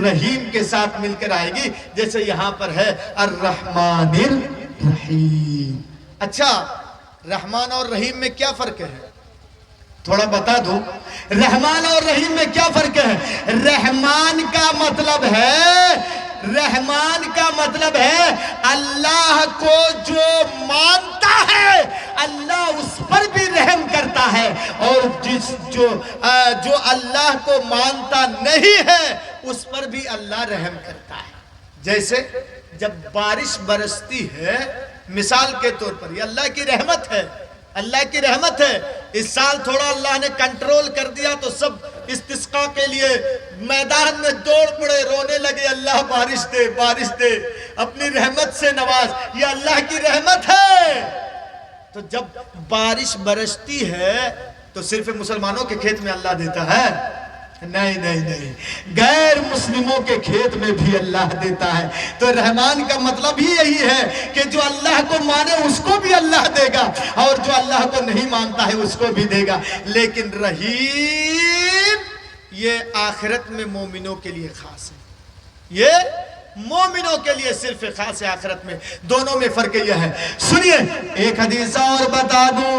رحیم کے ساتھ مل کر آئے گی, جیسے یہاں پر ہے الرحمن الرحیم. اچھا, رحمان اور رحیم میں کیا فرق ہے؟ تھوڑا بتا دو. رحمان اور رحیم میں کیا فرق ہے؟ رحمان کا مطلب ہے اللہ کو جو مانتا ہے اللہ اس پر بھی رحم کرتا ہے, اور جو اللہ کو مانتا نہیں ہے اس پر بھی اللہ رحم کرتا ہے. جیسے جب بارش برستی ہے, مثال کے طور پر, یہ اللہ کی رحمت ہے, اللہ کی رحمت ہے. اس سال تھوڑا اللہ نے کنٹرول کر دیا تو سب استسقاء کے لیے میدان میں دوڑ پڑے, رونے لگے, اللہ بارش دے, بارش دے, اپنی رحمت سے نواز. یہ اللہ کی رحمت ہے. تو جب بارش برستی ہے تو صرف مسلمانوں کے کھیت میں اللہ دیتا ہے؟ نہیں نہیں نہیں, غیر مسلموں کے کھیت میں بھی اللہ دیتا ہے. تو رحمان کا مطلب ہی یہی ہے کہ جو اللہ کو مانے اس کو بھی اللہ دے گا, اور جو اللہ کو نہیں مانتا ہے اس کو بھی دے گا. لیکن رحیم یہ آخرت میں مومنوں کے لیے خاص ہے, یہ مومنوں کے لیے صرف خاص ہے آخرت میں. دونوں میں فرق یہ ہے. سنیے ایک حدیث اور بتا دوں.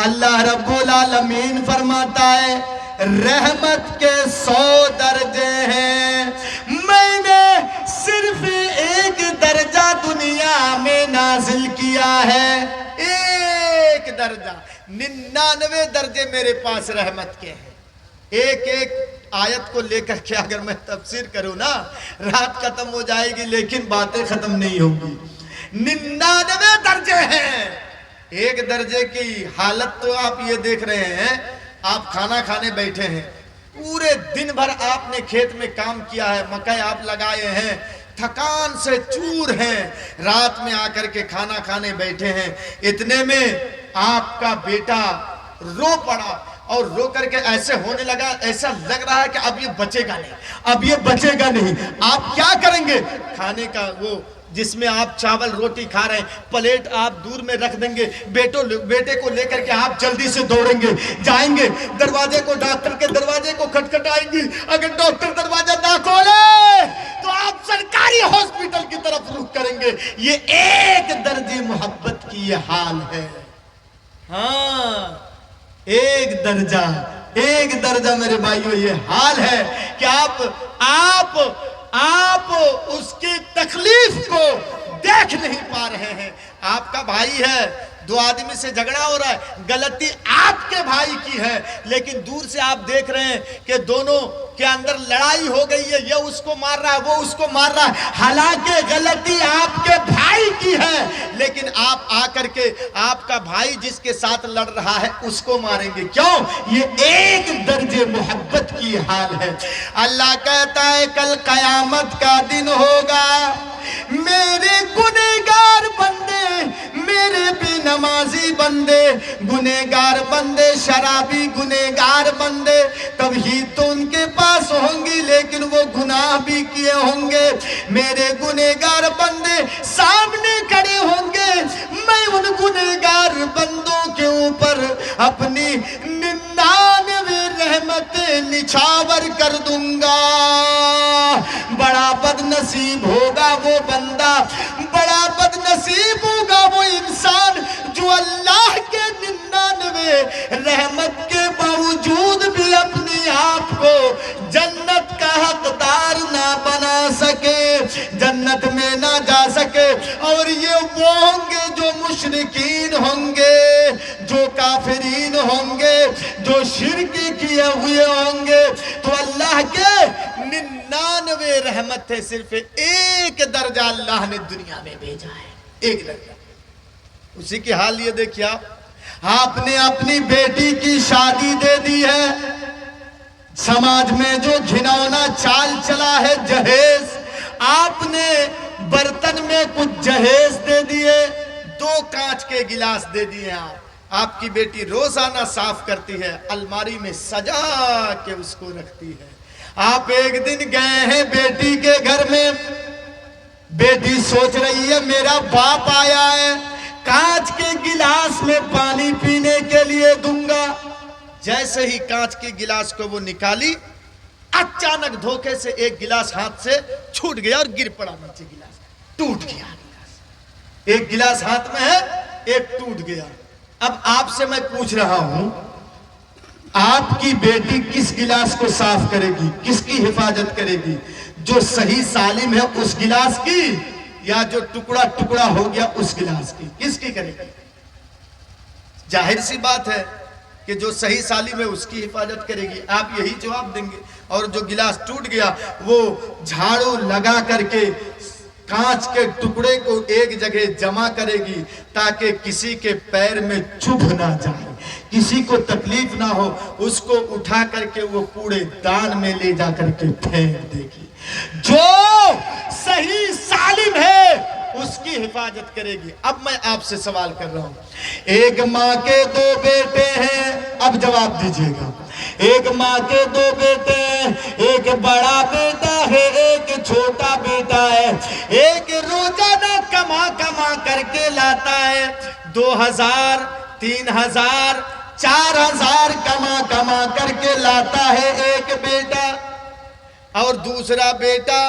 اللہ رب العالمین فرماتا ہے رحمت کے 100 درجے ہیں, میں نے صرف ایک درجہ دنیا میں نازل کیا ہے. ایک درجہ, 99 درجے میرے پاس رحمت کے ہیں. ایک ایک آیت کو لے کر کے اگر میں تفسیر کروں نا, رات ختم ہو جائے گی لیکن باتیں ختم نہیں ہوں گی. 99 درجے ہیں. ایک درجے کی حالت تو آپ یہ دیکھ رہے ہیں, آپ کھانا کھانے بیٹھے ہیں, پورے دن بھر آپ نے کھیت میں کام کیا ہے, مکئی آپ لگائے ہیں, تھکان سے چور ہیں، رات میں آ کر کے کھانا کھانے بیٹھے ہیں، اتنے میں آپ کا بیٹا رو پڑا، اور رو کر کے ایسے ہونے لگا، ایسا لگ رہا ہے کہ اب یہ بچے گا نہیں، اب یہ بچے گا نہیں۔ آپ کیا کریں گے؟ کھانے کا وہ جس میں آپ چاول روٹی کھا رہے ہیں، پلیٹ آپ دور میں رکھ دیں گے، بیٹے کو لے کر کے آپ جلدی سے دوڑیں گے، جائیں گے دروازے کو، ڈاکٹر کے دروازے کو کھٹکھٹائیں گے۔ اگر ڈاکٹر دروازہ نہ کھولے تو آپ سرکاری ہاسپٹل کی طرف رخ کریں گے۔ یہ ایک درجے محبت کی یہ حال ہے۔ ہاں، ایک درجہ میرے بھائیوں یہ حال ہے کہ آپ اس کی تکلیف کو دیکھ نہیں پا رہے ہیں۔ آپ کا بھائی ہے، دو آدمی سے جھگڑا ہو رہا ہے، غلطی آپ کے بھائی کی ہے، لیکن دور سے آپ دیکھ رہے ہیں کہ دونوں کے اندر لڑائی ہو گئی ہے، یہ اس کو مار رہا ہے، وہ اس کو مار رہا ہے، حالانکہ غلطی آپ کے بھائی کی ہے، لیکن آپ آ کر کے آپ کا بھائی جس کے ساتھ لڑ رہا ہے اس کو ماریں گے۔ کیوں؟ یہ ایک درجے محبت کی حال ہے۔ اللہ کہتا ہے کل قیامت کا دن ہوگا، میرے گنہگار بندے، میرے بے نمازی بندے، گنہگار بندے، شرابی گنہگار بندے، توحید تو ان کے پاس ہوں گی لیکن وہ گناہ بھی کیے ہوں گے۔ میرے گنہگار بندے سامنے کھڑے ہوں گے، میں ان گنہگار بندوں کے اوپر اپنی 99 رحمتیں نچھاور کر دوں گا۔ بڑا بد نصیب ہوگا وہ بندہ، بڑا بد نصیب ہوگا وہ انسان جو اللہ کے 99 رحمت کے باوجود بھی اپنی آپ کو جنت کا حقدار نہ بنا سکے، جنت میں نہ جا سکے۔ اور یہ وہ ہوں گے جو مشرکین ہوں گے، جو کافرین ہوں گے، جو شرک کیے ہوئے ہوں گے۔ تو اللہ کے 99 رحمت ہے، صرف ایک درجہ اللہ نے دنیا میں بھیجا ہے، ایک درجہ۔ اسی کی حال یہ دیکھیں آپ نے اپنی بیٹی کی شادی دے دی ہے، سماج میں جو گھنونا چال چلا ہے جہیز، آپ نے برتن میں کچھ جہیز دے دیے، 2 کانچ کے گلاس دے دیے۔ آپ کی بیٹی روزانہ صاف کرتی ہے، الماری میں سجا کے اس کو رکھتی ہے۔ آپ ایک دن گئے ہیں بیٹی کے گھر میں، بیٹی سوچ رہی ہے میرا باپ آیا ہے، کانچ کے گلاس میں پانی پینے کے لیے دوں گا۔ جیسے ہی کانچ کے گلاس کو وہ نکالی، اچانک دھوکے سے ایک گلاس ہاتھ سے چھوٹ گیا اور گر پڑا نیچے، گلاس ٹوٹ گیا۔ ایک گلاس ہاتھ میں ہے، ایک ٹوٹ گیا۔ اب آپ سے میں پوچھ رہا ہوں، آپ کی بیٹی کس گلاس کو صاف کرے گی، کس کی حفاظت کرے گی؟ جو صحیح سالم ہے اس گلاس کی، یا جو ٹکڑا ٹکڑا ہو گیا اس گلاس کی؟ کس کی کرے گی؟ ظاہر سی بات ہے کہ جو صحیح سالم ہے اس کی حفاظت کرے گی۔ آپ یہی جواب دیں گے۔ اور جو گلاس ٹوٹ گیا وہ جھاڑو لگا کر کے کانچ کے ٹکڑے کو ایک جگہ جمع کرے گی تاکہ کسی کے پیر میں چبھ نہ جائے، کسی کو تکلیف نہ ہو، اس کو اٹھا کر کے وہ کوڑے دان میں لے جا کر کے پھینک دے گی۔ جو صحیح سالم ہے اس کی حفاظت کرے گی۔ اب میں آپ سے سوال کر رہا ہوں، ایک ماں کے 2 بیٹے ہیں، اب جواب دیجئے گا۔ ایک ماں کے 2 بیٹے ہیں، ایک بڑا بیٹا ہے، ایک چھوٹا بیٹا ہے۔ ایک روزانہ کما کر کے لاتا ہے 2000 3000 4000 کما کر کے لاتا ہے ایک بیٹا، اور دوسرا بیٹا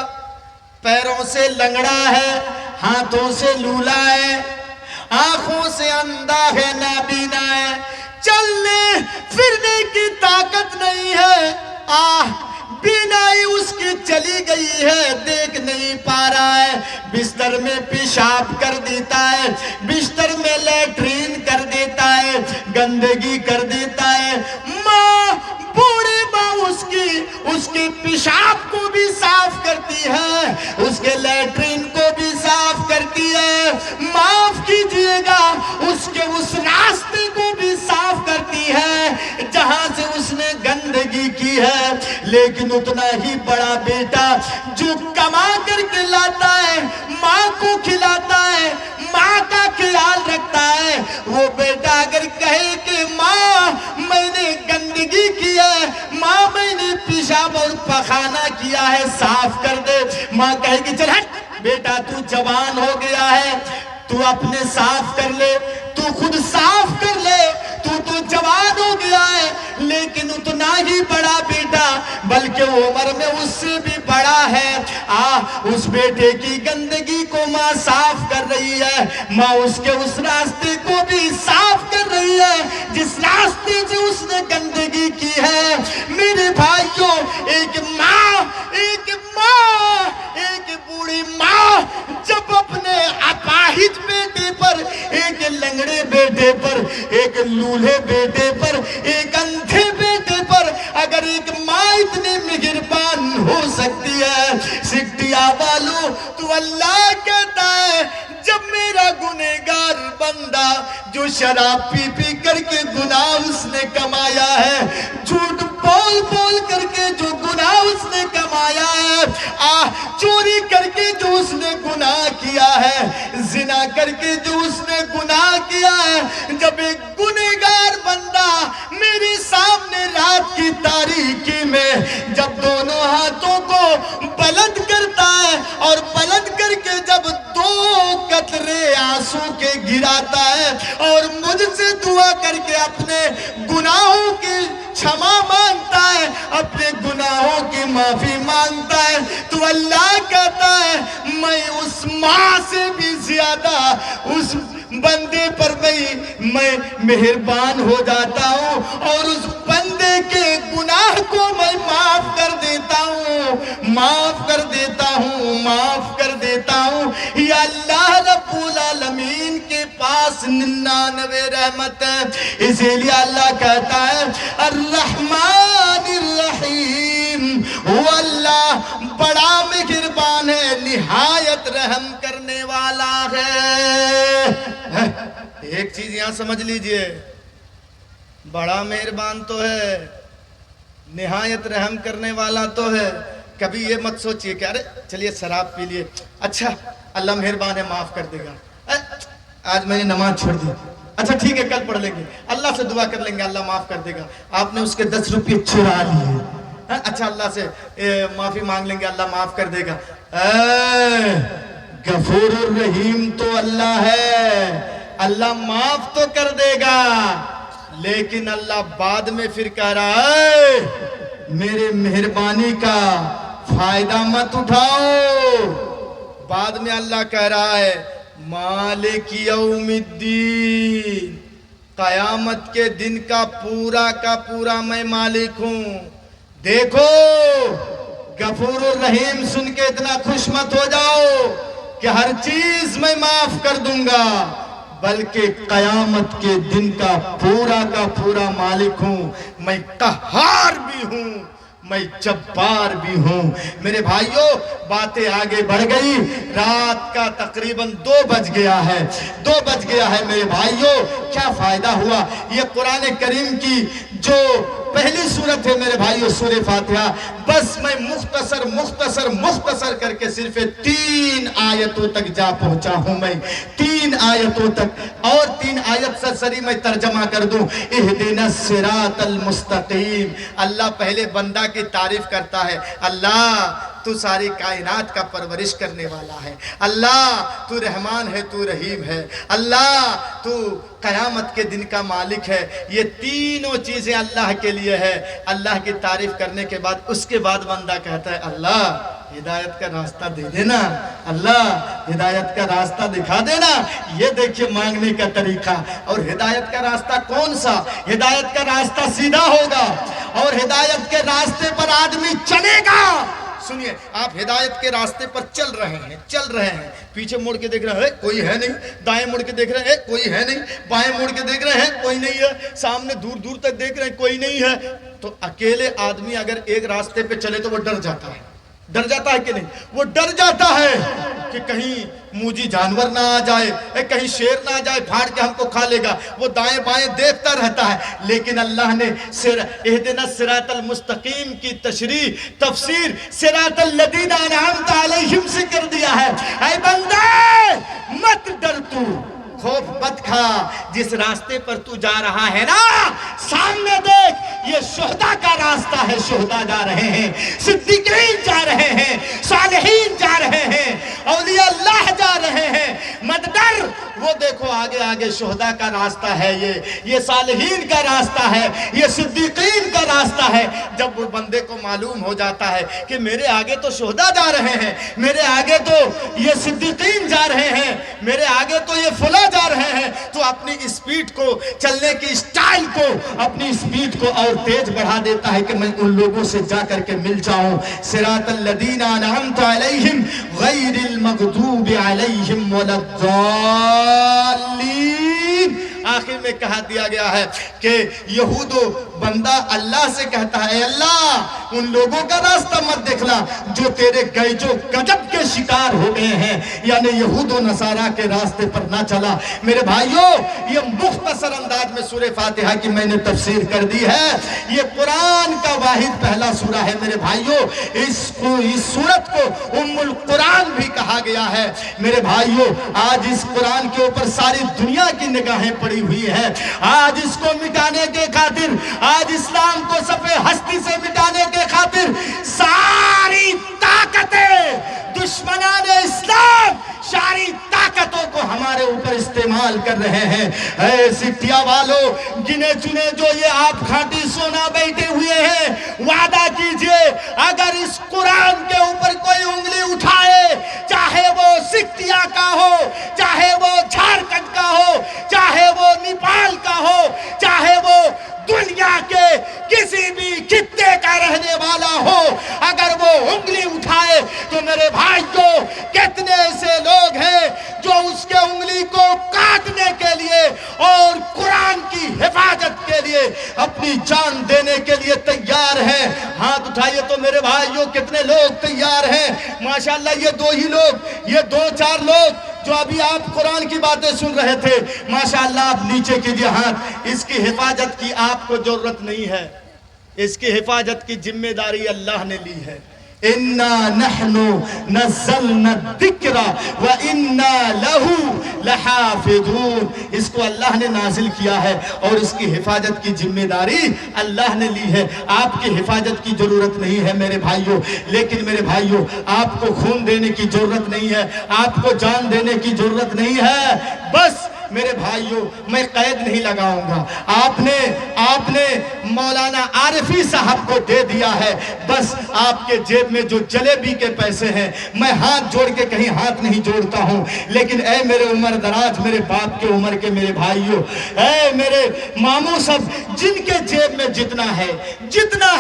پیروں سے لنگڑا ہے، ہاتھوں سے لولا ہے، آنکھوں سے اندھا ہے، نابینا ہے، چلنے پھرنے کی طاقت نہیں ہے، بینائی اس کی چلی گئی ہے، دیکھ نہیں پا رہا ہے، بستر میں پیشاب کر دیتا ہے، بستر میں لیٹرین کر دیتا ہے، گندگی کر دیتا ہے۔ ماں، بوڑھی ماں اس کے پیشاب کو بھی صاف کرتی ہے، اس کے لیٹرین کو بھی صاف کرتی ہے، معاف کیجئے گا اس کے اس راستے کو بھی صاف کرتی ہے جہاں سے اس نے گندگی کی ہے، لیکن اتنا ہی بڑا بیٹا جو کما کر کے لاتا ہے، ماں کو کھلاتا ہے، ماں کا خیال رکھتا ہے، وہ بیٹا اگر کہے کہ ماں میں نے گندگی کی ہے، ماں میں نے پیشاب اور پخانہ کیا ہے، صاف کر دے، ماں کہے گی چل ہٹ بیٹا تو جوان ہو گیا ہے، تو اپنے صاف کر لے، تو خود صاف کر لے، تو جوان ہو گیا ہے۔ لیکن اتنا ہی بڑا بیٹا بلکہ عمر میں اس سے بھی بڑا ہے، اس بیٹے کی گندگی کو ماں صاف کر رہی ہے، ماں اس کے اس راستے کو بھی صاف کر رہی ہے جس راستے سے اس نے گندگی کی ہے۔ میرے بھائیوں، ایک بوڑھی ماں جب اپنے اپاہج بیٹے پر، ایک لنگڑے بیٹے پر، ایک لولہے بیٹے پر، ایک اندھے بیٹے پر اگر ایک ماں اتنی مہربان ہو سکتی ہے، سکھیا والو تو اللہ کہتا ہے جب میرا گنہگار بندہ جو شراب پی پی کر کے گناہ اس نے کمایا ہے، جھوٹ بول بول کر کے جو گناہ اس نے کمایا ہے، چوری کر کے جو اس نے گناہ کیا ہے، زنا کر کے جو اس نے گناہ کیا ہے، جب ایک گنہگار بندہ میرے سامنے رات کی تاریکی میں جب دونوں ہاتھوں کو بلند کرتا ہے اور بلند کر کے جب 2 قطرے آنسو کے گراتا ہے اور مجھ سے دعا کر کے اپنے گناہوں کی چھما مانگتا ہے، اپنے گناہوں کی معافی مانگتا ہے، تو اللہ کہتا ہے میں اس ماں سے بھی زیادہ اس بندے پر میں مہربان ہو جاتا ہوں اور اس بندے کے گناہ کو میں معاف کر دیتا ہوں، معاف کر دیتا ہوں، معاف کر دیتا ہوں۔ یا اللہ رب العالمین کے پاس 99 رحمت ہے، اسی لیے اللہ کہتا ہے الرحمن الرحیم، وہ اللہ بڑا مہربان ہے، نہایت رحم کرنے والا ہے۔ ایک چیز یہاں سمجھ لیجئے، بڑا مہربان تو ہے، نہایت رحم کرنے والا تو ہے۔ کبھی یہ مت سوچئے کہ ارے چلیے شراب پی لیے، اچھا اللہ مہربان ہے معاف کر دے گا، آج میں نے نماز چھوڑ دی، اچھا ٹھیک ہے کل پڑھ لیں گے، اللہ سے دعا کر لیں گے اللہ معاف کر دے گا۔ آپ نے اس کے 10 روپے چرا لیے، اچھا اللہ سے معافی مانگ لیں گے اللہ معاف کر دے گا۔ غفور الرحیم تو اللہ ہے، اللہ معاف تو کر دے گا، لیکن اللہ بعد میں پھر کہہ رہا ہے میرے مہربانی کا فائدہ مت اٹھاؤ۔ بعد میں اللہ کہہ رہا ہے مالک یوم الدین، قیامت کے دن کا پورا میں مالک ہوں۔ دیکھو غفور الرحیم سن کے اتنا خوش مت ہو جاؤ کہ ہر چیز میں معاف کر دوں گا، بلکہ قیامت کے دن کا پورا مالک ہوں، میں قہار بھی ہوں، میں جبار بھی ہوں۔ میرے بھائیوں باتیں آگے بڑھ گئی، رات کا تقریباً 2 بج گیا ہے میرے بھائیوں، کیا فائدہ ہوا؟ یہ قرآن کریم کی جو پہلی سورت ہے میرے بھائیوں سورہ فاتحہ، بس میں مختصر کر کے صرف 3 آیتوں تک جا پہنچا ہوں، میں 3 آیتوں تک، اور 3 آیت سرسری میں ترجمہ کر دوں۔ اہدنا الصراط المستقیم، اللہ پہلے بندہ کی تعریف کرتا ہے، اللہ تو ساری کائنات کا پرورش کرنے والا ہے، اللہ تو رحمان ہے، تو رحیم ہے، اللہ تو قیامت کے دن کا مالک ہے۔ یہ تینوں چیزیں اللہ کے لیے ہے۔ اللہ کی تعریف کرنے کے بعد اس کے بعد بندہ کہتا ہے اللہ ہدایت کا راستہ دے دینا، اللہ ہدایت کا راستہ دکھا دینا۔ یہ دیکھیے مانگنے کا طریقہ، اور ہدایت کا راستہ کون سا؟ ہدایت کا راستہ سیدھا ہوگا، اور ہدایت کے راستے پر آدمی چلے گا۔ سنیے، آپ ہدایت کے راستے پر چل رہے ہیں، پیچھے مڑ کے دیکھ رہے ہیں کوئی ہے نہیں، دائیں مڑ کے دیکھ رہے ہیں کوئی ہے نہیں، بائیں مڑ کے دیکھ رہے ہیں کوئی نہیں ہے، سامنے دور تک دیکھ رہے ہیں کوئی نہیں ہے، تو اکیلے آدمی اگر ایک راستے پہ چلے تو وہ ڈر جاتا ہے، ڈر جاتا ہے کہ نہیں؟ وہ ڈر جاتا ہے کہ کہیں موجی جانور نہ آ جائے، کہیں شیر نہ آ جائے پھاڑ کے ہم کو کھا لے گا، وہ دائیں بائیں دیکھتا رہتا ہے۔ لیکن اللہ نے اہدنا الصراط المستقیم کی تفسیر صراط الذین انعمت علیہم سے کر دیا ہے۔ اے بندے مت ڈر، تو خوف مت کھا، جس راستے پر تو جا رہا ہے نا سامنے دیکھ، یہ شہداء کا راستہ ہے، شہداء جا رہے ہیں، صدیقین جا رہے ہیں، صالحین جا رہے ہیں، اولیاء اللہ جا رہے ہیں، مت ڈر۔ وہ دیکھو آگے آگے شہداء کا راستہ ہے، یہ صالحین کا راستہ ہے، یہ صدیقین کا راستہ ہے۔ جب وہ بندے کو معلوم ہو جاتا ہے کہ میرے آگے تو شہداء جا رہے ہیں، میرے آگے تو یہ صدیقین جا رہے ہیں، میرے آگے تو یہ فلاں جا رہے ہیں، تو اپنی اسپیڈ کو، چلنے کی اسٹائل کو، اپنی اسپیڈ کو اور تیز بڑھا دیتا ہے کہ میں ان لوگوں سے جا کر کے مل جاؤں۔ صراط الذین انعمت علیہم غیر المغضوب علیہم ولا الضالین۔ آخر میں کہا دیا گیا ہے کہ یہود و بندہ اللہ سے کہتا ہے، اے اللہ ان لوگوں کا راستہ مت دکھلا جو تیرے گیج و گجب کے شکار ہو گئے ہیں، یعنی یہود و نصارہ کے راستے پر نہ چلا۔ میرے بھائیوں یہ مختصر انداز میں سورہ فاتحہ کی میں نے تفسیر کر دی ہے۔ یہ قرآن کا واحد پہلا سورہ ہے میرے بھائیوں، اس سورت کو ام القرآن بھی کہا گیا ہے۔ میرے بھائیوں آج اس قرآن کے اوپر ساری دنیا کی نگاہیں پڑی ہوئی ہے۔ آج اس کو مٹانے کے خاطر، آج اسلام کو صفحے ہستی سے مٹانے کے خاطر ساری طاقتیں دشمنان اسلام ساری طاقتوں کو ہمارے اوپر استعمال کر رہے ہیں۔ اے سٹیا والو، گنے چنے جو یہ آپ کھاٹی سونا بیٹھے ہوئے ہیں، وعدہ کیجئے اگر اس قرآن کے اوپر کوئی انگلی اٹھائے، چاہے وہ سکتیا کا ہو، چاہے وہ جھارکھنڈ کا ہو، چاہے وہ نیپال کا ہو، چاہے وہ دنیا کے کسی بھی خطے کا رہنے والا ہو، اگر وہ انگلی اٹھائے تو میرے بھائیوں کتنے ایسے لوگ ہیں جو اس کے انگلی کو کاٹنے کے لیے اور قرآن کی حفاظت کے لیے اپنی جان دینے کے لیے تیار ہیں۔ ہاتھ اٹھائیے تو میرے بھائیوں کتنے لوگ تیار ہیں۔ ماشاءاللہ یہ دو ہی لوگ، یہ دو چار لوگ جو ابھی آپ قرآن کی باتیں سن رہے تھے، ماشاءاللہ آپ نیچے کیجئے ہاتھ۔ اس کی حفاظت کی آپ کو ضرورت نہیں ہے، اس کی حفاظت کی ذمہ داری اللہ نے لی ہے۔ اِنَّا نَحْنُ نَزَّلْنَا الذِّكْرَ وَإِنَّا لَهُ لَحَافِظُونَ۔ اس کو اللہ نے نازل کیا ہے اور اس کی حفاظت کی ذمہ داری اللہ نے لی ہے۔ آپ کی حفاظت کی ضرورت نہیں ہے میرے بھائیوں، لیکن میرے بھائیوں آپ کو خون دینے کی ضرورت نہیں ہے، آپ کو جان دینے کی ضرورت نہیں ہے۔ بس میرے بھائیوں میں قید نہیں لگاؤں گا، آپ نے مولانا عارفی صاحب کو دے دیا ہے، بس آپ کے جیب میں جو جلیبی کے پیسے ہیں میں ہاتھ جوڑ کے کہیں ہاتھ نہیں جوڑتا ہوں، لیکن اے میرے عمر دراز، میرے باپ کے عمر کے میرے بھائیوں، اے میرے ماموں سب، جن کے جیب میں جتنا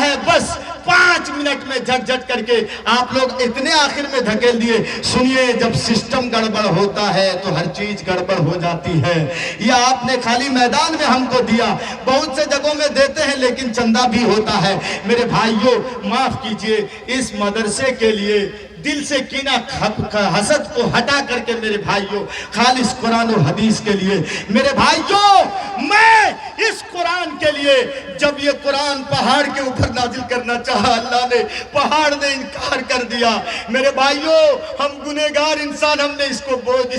ہے بس 5 منٹ میں جھٹ جھٹ کر کے آپ لوگ اتنے آخر میں دھکیل دیے۔ سنیے جب سسٹم گڑبڑ ہوتا ہے تو ہر چیز گڑبڑ ہو جاتی ہے۔ یہ آپ نے خالی میدان میں ہم کو دیا، بہت سے جگہوں میں دیتے ہیں لیکن چندہ بھی ہوتا ہے۔ میرے بھائیوں معاف کیجئے، اس مدرسے کے لیے دل سے کینہ حسد کو ہٹا کر کے میرے بھائیوں خالص قرآن و حدیث کے لیے، میرے بھائیوں میں اس قرآن کے لیے، جب یہ قرآن پہاڑ کے اوپر نازل کرنا چاہا اللہ نے، پہاڑ نے انکار کر دیا۔ میرے بھائیوں ہم گنہگار انسان، ہم نے اس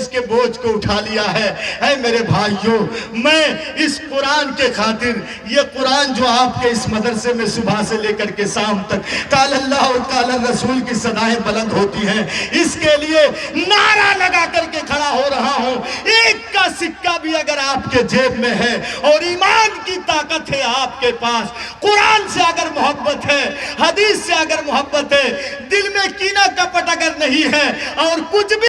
کے بوجھ کو اٹھا لیا ہے۔ اے میرے بھائیوں میں اس قرآن کے خاطر، یہ قرآن جو آپ کے اس مدرسے میں صبح سے لے کر کے شام تک قال اللہ اور قال الرسول کی صدایں بلند ہوتی ہیں، اس کے لیے نعرہ لگا کر کے کھڑا ہو رہا ہوں۔ ایک کا سکہ بھی اگر آپ کے جیب میں ہے اور ایمان کی طاقت ہے آپ کے پاس، قرآن سے اگر محبت ہے، حدیث سے اگر محبت ہے، دل میں کینہ کپٹ اگر نہیں ہے اور کچھ بھی